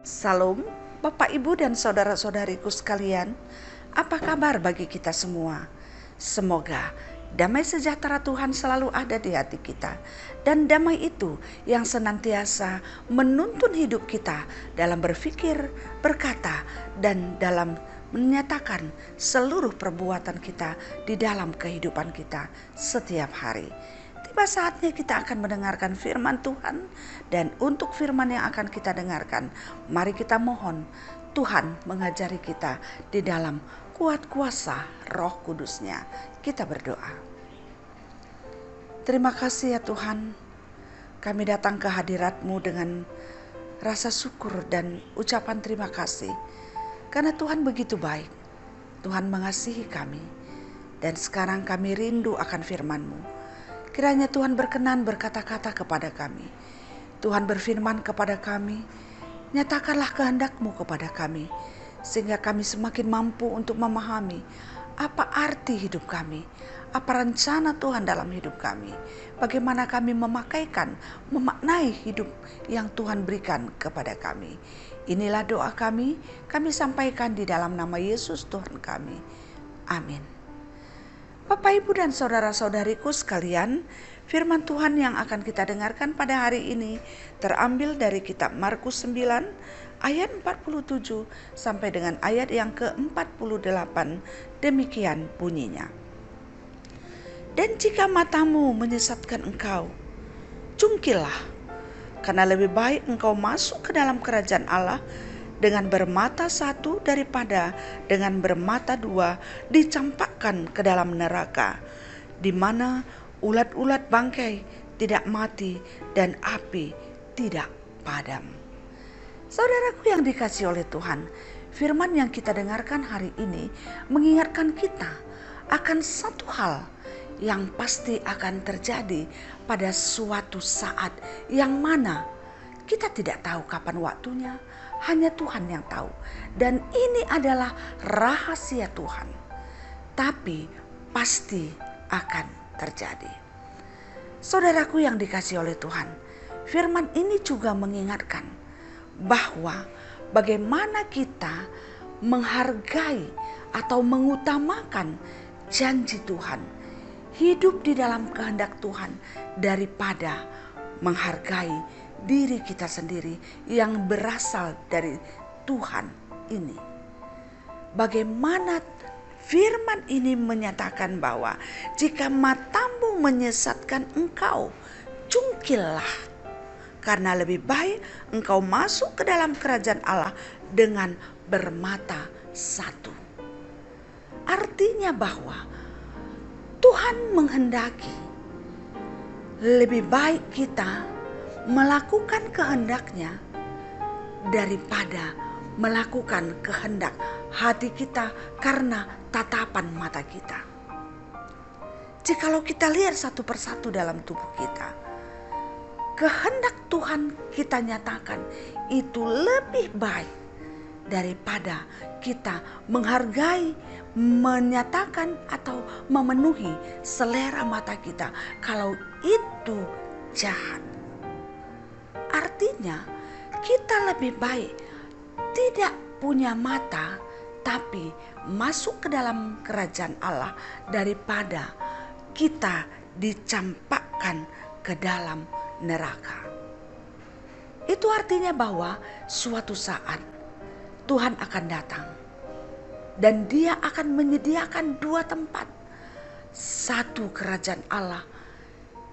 Salam, Bapak, Ibu, dan saudara-saudariku sekalian. Apa kabar bagi kita semua? Semoga damai sejahtera Tuhan selalu ada di hati kita. Dan damai itu yang senantiasa menuntun hidup kita dalam berpikir, berkata, dan dalam menyatakan seluruh perbuatan kita di dalam kehidupan kita setiap hari. Tiba saatnya kita akan mendengarkan firman Tuhan, dan untuk firman yang akan kita dengarkan, mari kita mohon Tuhan mengajari kita di dalam kuat kuasa Roh Kudus-Nya. Kita berdoa. Terima kasih ya Tuhan, kami datang ke hadirat-Mu dengan rasa syukur dan ucapan terima kasih, karena Tuhan begitu baik. Tuhan mengasihi kami, dan sekarang kami rindu akan firman-Mu. Kiranya Tuhan berkenan berkata-kata kepada kami. Tuhan berfirman kepada kami, nyatakanlah kehendak-Mu kepada kami, sehingga kami semakin mampu untuk memahami apa arti hidup kami, apa rencana Tuhan dalam hidup kami, bagaimana kami memaknai hidup yang Tuhan berikan kepada kami. Inilah doa kami sampaikan di dalam nama Yesus Tuhan kami. Amin. Bapak, Ibu, dan saudara-saudariku sekalian, firman Tuhan yang akan kita dengarkan pada hari ini terambil dari kitab Markus 9 ayat 47 sampai dengan ayat yang ke-48. Demikian bunyinya. Dan jika matamu menyesatkan engkau, cungkillah, karena lebih baik engkau masuk ke dalam kerajaan Allah dengan bermata satu daripada dengan bermata dua dicampakkan ke dalam neraka, di mana ulat-ulat bangkai tidak mati dan api tidak padam. Saudaraku yang dikasihi oleh Tuhan, firman yang kita dengarkan hari ini mengingatkan kita akan satu hal yang pasti akan terjadi pada suatu saat yang mana kita tidak tahu kapan waktunya, hanya Tuhan yang tahu. Dan ini adalah rahasia Tuhan, tapi pasti akan terjadi. Saudaraku yang dikasihi oleh Tuhan, firman ini juga mengingatkan bahwa bagaimana kita menghargai atau mengutamakan janji Tuhan, hidup di dalam kehendak Tuhan, daripada menghargai diri kita sendiri yang berasal dari Tuhan ini. Bagaimana firman ini menyatakan bahwa jika matamu menyesatkan engkau, cungkillah, karena lebih baik engkau masuk ke dalam kerajaan Allah dengan bermata satu. Artinya bahwa Tuhan menghendaki lebih baik kita melakukan kehendak-Nya daripada melakukan kehendak hati kita karena tatapan mata kita. Jikalau kita lihat satu persatu dalam tubuh kita, kehendak Tuhan kita nyatakan itu lebih baik daripada kita menghargai, menyatakan atau memenuhi selera mata kita kalau itu jahat. Artinya kita lebih baik tidak punya mata tapi masuk ke dalam kerajaan Allah daripada kita dicampakkan ke dalam neraka. Itu artinya bahwa suatu saat Tuhan akan datang dan Dia akan menyediakan dua tempat. Satu kerajaan Allah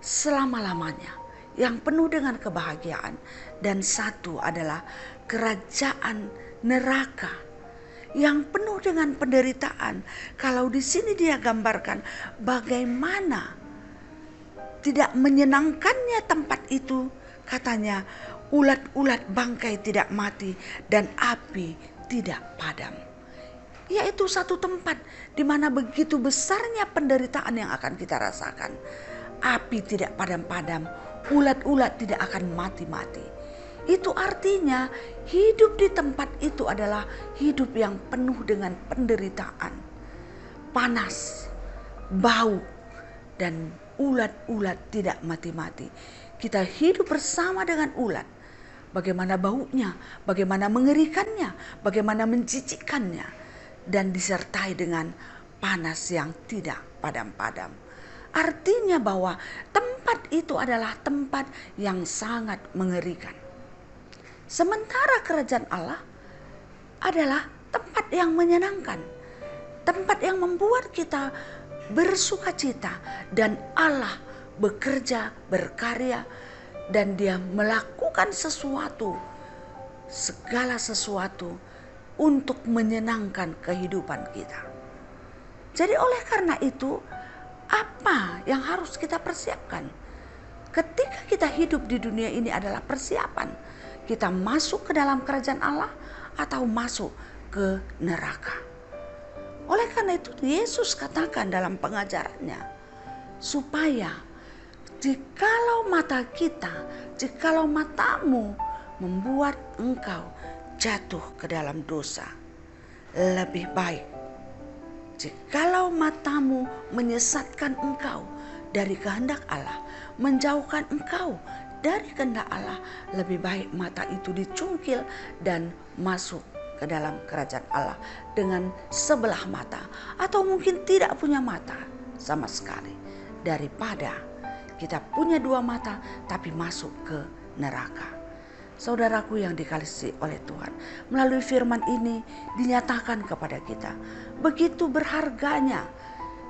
selama-lamanya yang penuh dengan kebahagiaan, dan satu adalah kerajaan neraka yang penuh dengan penderitaan. Kalau di sini Dia gambarkan bagaimana tidak menyenangkannya tempat itu, katanya ulat-ulat bangkai tidak mati dan api tidak padam. Yaitu satu tempat di mana begitu besarnya penderitaan yang akan kita rasakan. Api tidak padam-padam, ulat-ulat tidak akan mati-mati. Itu artinya hidup di tempat itu adalah hidup yang penuh dengan penderitaan, panas, bau, dan ulat-ulat tidak mati-mati. Kita hidup bersama dengan ulat, bagaimana baunya, bagaimana mengerikannya, bagaimana menjijikkannya, dan disertai dengan panas yang tidak padam-padam. Artinya bahwa tempat itu adalah tempat yang sangat mengerikan. Sementara kerajaan Allah adalah tempat yang menyenangkan, tempat yang membuat kita bersukacita, dan Allah bekerja, berkarya, dan Dia melakukan sesuatu, segala sesuatu untuk menyenangkan kehidupan kita. Jadi oleh karena itu, apa yang harus kita persiapkan ketika kita hidup di dunia ini adalah persiapan. Kita masuk ke dalam kerajaan Allah atau masuk ke neraka. Oleh karena itu Yesus katakan dalam pengajarannya, supaya jikalau matamu membuat engkau jatuh ke dalam dosa, lebih baik jikalau matamu menyesatkan engkau dari kehendak Allah, menjauhkan engkau dari kehendak Allah, lebih baik mata itu dicungkil dan masuk ke dalam kerajaan Allah dengan sebelah mata, atau mungkin tidak punya mata sama sekali, daripada kita punya dua mata tapi masuk ke neraka. Saudaraku yang dikasihi oleh Tuhan, melalui firman ini dinyatakan kepada kita begitu berharganya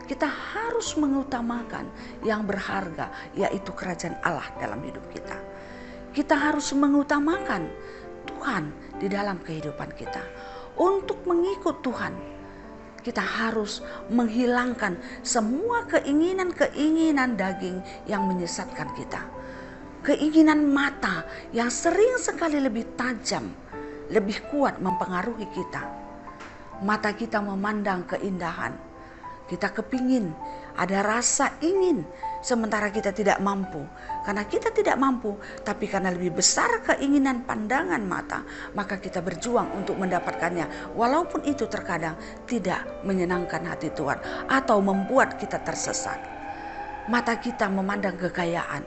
kita harus mengutamakan yang berharga, yaitu kerajaan Allah dalam hidup kita. Kita harus mengutamakan Tuhan di dalam kehidupan kita. Untuk mengikut Tuhan, kita harus menghilangkan semua keinginan-keinginan daging yang menyesatkan kita. Keinginan mata yang sering sekali lebih tajam, lebih kuat mempengaruhi kita. Mata kita memandang keindahan. Kita kepingin, ada rasa ingin, sementara kita tidak mampu. Karena kita tidak mampu, tapi karena lebih besar keinginan pandangan mata, maka kita berjuang untuk mendapatkannya. Walaupun itu terkadang tidak menyenangkan hati Tuhan atau membuat kita tersesat. Mata kita memandang kekayaan,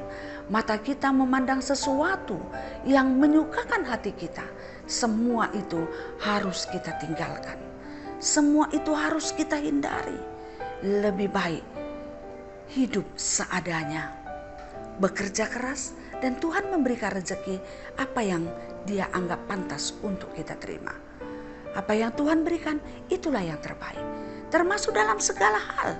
mata kita memandang sesuatu yang menyukakan hati kita. Semua itu harus kita tinggalkan. Semua itu harus kita hindari. Lebih baik hidup seadanya, bekerja keras, dan Tuhan memberikan rezeki apa yang Dia anggap pantas untuk kita terima. Apa yang Tuhan berikan itulah yang terbaik, termasuk dalam segala hal.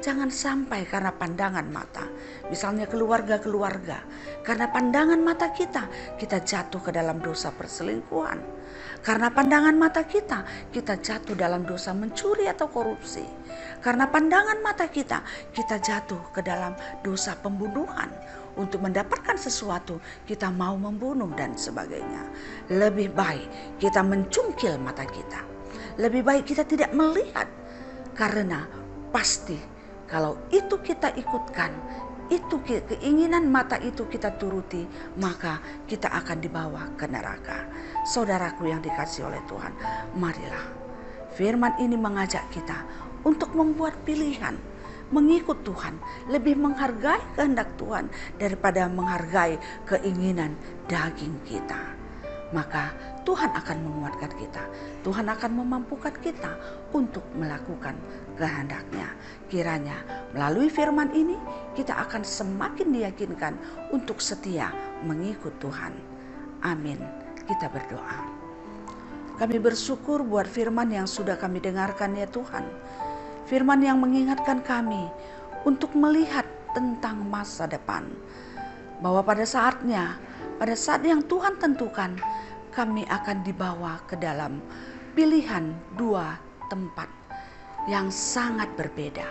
Jangan sampai karena pandangan mata, misalnya keluarga-keluarga, karena pandangan mata kita jatuh ke dalam dosa perselingkuhan. Karena pandangan mata kita jatuh dalam dosa mencuri atau korupsi. Karena pandangan mata kita jatuh ke dalam dosa pembunuhan. Untuk mendapatkan sesuatu kita mau membunuh dan sebagainya. Lebih baik kita mencungkil mata kita. Lebih baik kita tidak melihat, karena pasti kalau itu kita ikutkan, itu keinginan mata itu kita turuti, maka kita akan dibawa ke neraka. Saudaraku yang dikasihi oleh Tuhan, marilah firman ini mengajak kita untuk membuat pilihan, mengikut Tuhan, lebih menghargai kehendak Tuhan daripada menghargai keinginan daging kita. Maka Tuhan akan menguatkan kita. Tuhan akan memampukan kita untuk melakukan kehendak-Nya. Kiranya melalui firman ini kita akan semakin diyakinkan untuk setia mengikut Tuhan. Amin. Kita berdoa. Kami bersyukur buat firman yang sudah kami dengarkan ya Tuhan. Firman yang mengingatkan kami untuk melihat tentang masa depan. Bahwa pada saatnya, pada saat yang Tuhan tentukan, kami akan dibawa ke dalam pilihan dua tempat yang sangat berbeda.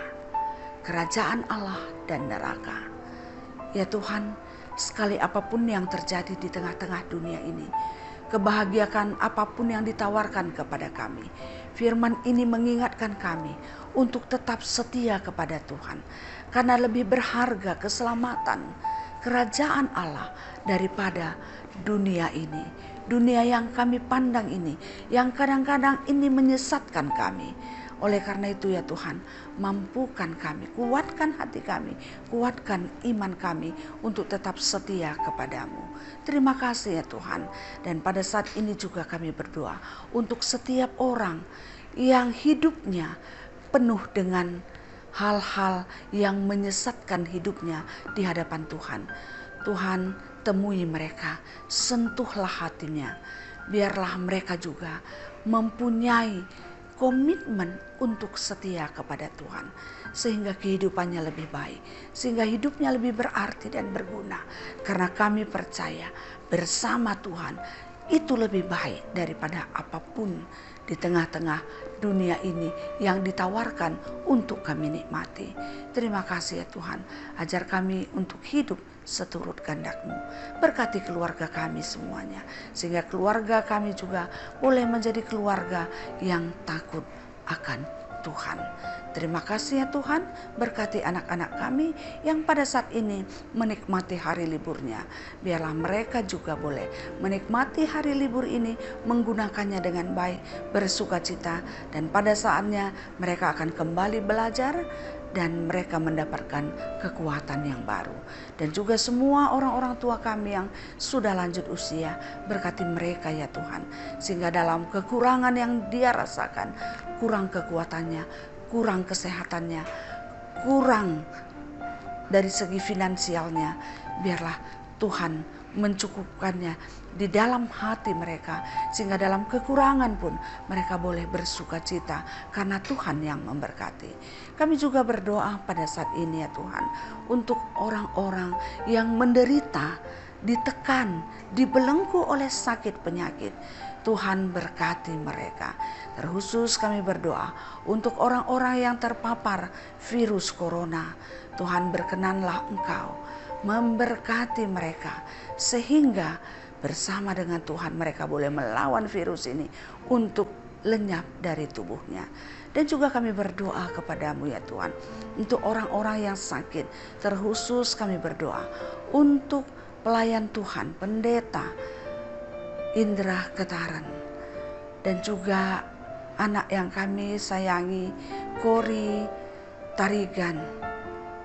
Kerajaan Allah dan neraka. Ya Tuhan, sekali apapun yang terjadi di tengah-tengah dunia ini, kebahagiaan apapun yang ditawarkan kepada kami, firman ini mengingatkan kami untuk tetap setia kepada Tuhan. Karena lebih berharga keselamatan kerajaan Allah daripada dunia ini. Dunia yang kami pandang ini, yang kadang-kadang ini menyesatkan kami. Oleh karena itu ya Tuhan, mampukan kami, kuatkan hati kami, kuatkan iman kami untuk tetap setia kepadamu. Terima kasih ya Tuhan. Dan pada saat ini juga kami berdoa untuk setiap orang yang hidupnya penuh dengan hal-hal yang menyesatkan hidupnya di hadapan Tuhan. Tuhan, temui mereka, sentuhlah hatinya. Biarlah mereka juga mempunyai komitmen untuk setia kepada Tuhan, sehingga kehidupannya lebih baik, sehingga hidupnya lebih berarti dan berguna. Karena kami percaya bersama Tuhan itu lebih baik daripada apapun di tengah-tengah dunia ini yang ditawarkan untuk kami nikmati. Terima kasih ya Tuhan, ajar kami untuk hidup seturut kehendak-Mu. Berkati keluarga kami semuanya, sehingga keluarga kami juga boleh menjadi keluarga yang takut akan Tuhan. Terima kasih ya Tuhan, berkati anak-anak kami yang pada saat ini menikmati hari liburnya. Biarlah mereka juga boleh menikmati hari libur ini, menggunakannya dengan baik, bersukacita, dan pada saatnya mereka akan kembali belajar dan mereka mendapatkan kekuatan yang baru. Dan juga semua orang-orang tua kami yang sudah lanjut usia, berkati mereka ya Tuhan, sehingga dalam kekurangan yang dia rasakan, kurang kekuatannya, kurang kesehatannya, kurang dari segi finansialnya, biarlah Tuhan mencukupkannya di dalam hati mereka, sehingga dalam kekurangan pun mereka boleh bersuka cita karena Tuhan yang memberkati. Kami juga berdoa pada saat ini ya Tuhan, untuk orang-orang yang menderita, ditekan, dibelenggu oleh sakit penyakit. Tuhan berkati mereka. Terkhusus kami berdoa untuk orang-orang yang terpapar virus corona. Tuhan, berkenanlah Engkau memberkati mereka, sehingga bersama dengan Tuhan mereka boleh melawan virus ini untuk lenyap dari tubuhnya. Dan juga kami berdoa kepadamu ya Tuhan, untuk orang-orang yang sakit. Terkhusus kami berdoa untuk pelayan Tuhan, pendeta Indra Getaran, dan juga anak yang kami sayangi, Kori Tarigan.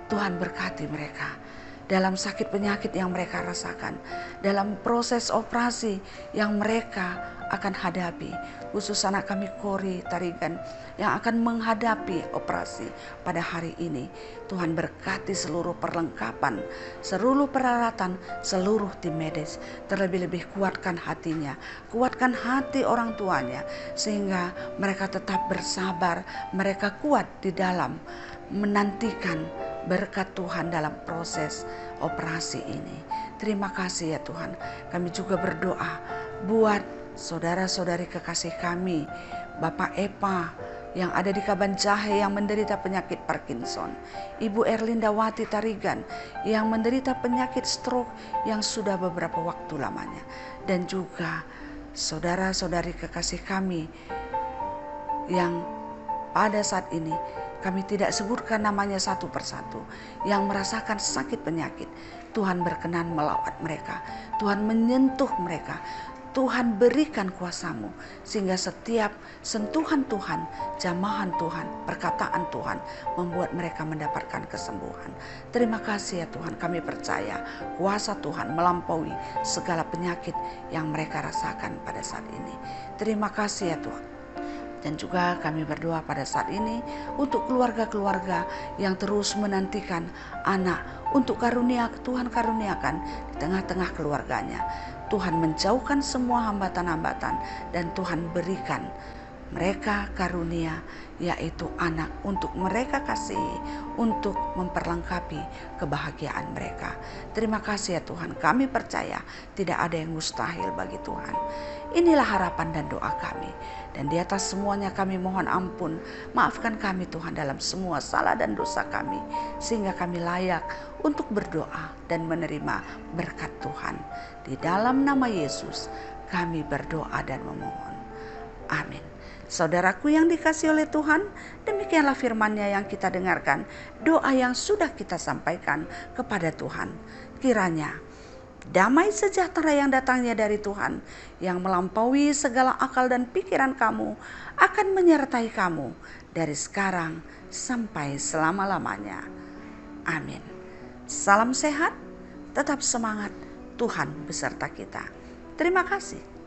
Tuhan, berkati mereka dalam sakit penyakit yang mereka rasakan, dalam proses operasi yang mereka akan hadapi, khusus anak kami Kori Tarigan yang akan menghadapi operasi pada hari ini. Tuhan, berkati seluruh perlengkapan, seluruh peralatan, seluruh tim medis. Terlebih-lebih kuatkan hatinya, kuatkan hati orang tuanya, sehingga mereka tetap bersabar, mereka kuat di dalam menantikan berkat Tuhan dalam proses operasi ini. Terima kasih ya Tuhan. Kami juga berdoa buat saudara-saudari kekasih kami, Bapak Epa yang ada di Kaban Jahe yang menderita penyakit Parkinson, Ibu Erlinda Wati Tarigan yang menderita penyakit stroke yang sudah beberapa waktu lamanya, dan juga saudara-saudari kekasih kami yang pada saat ini kami tidak sebutkan namanya satu persatu, yang merasakan sakit penyakit. Tuhan berkenan melawat mereka, Tuhan menyentuh mereka, Tuhan berikan kuasa-Mu, sehingga setiap sentuhan Tuhan, jamahan Tuhan, perkataan Tuhan membuat mereka mendapatkan kesembuhan. Terima kasih ya Tuhan, kami percaya kuasa Tuhan melampaui segala penyakit yang mereka rasakan pada saat ini. Terima kasih ya Tuhan. Dan juga kami berdoa pada saat ini untuk keluarga-keluarga yang terus menantikan anak, untuk karunia Tuhan karuniakan di tengah-tengah keluarganya. Tuhan menjauhkan semua hambatan-hambatan dan Tuhan berikan mereka karunia, yaitu anak untuk mereka kasihi, untuk memperlengkapi kebahagiaan mereka. Terima kasih ya Tuhan, kami percaya tidak ada yang mustahil bagi Tuhan. Inilah harapan dan doa kami. Dan di atas semuanya kami mohon ampun. Maafkan kami Tuhan dalam semua salah dan dosa kami, sehingga kami layak untuk berdoa dan menerima berkat Tuhan. Di dalam nama Yesus kami berdoa dan memohon. Amin. Saudaraku yang dikasihi oleh Tuhan, demikianlah firman-Nya yang kita dengarkan, doa yang sudah kita sampaikan kepada Tuhan. Kiranya Damai sejahtera yang datangnya dari Tuhan, yang melampaui segala akal dan pikiran kamu, akan menyertai kamu dari sekarang sampai selama-lamanya. Amin. Salam sehat, tetap semangat, Tuhan beserta kita. Terima kasih.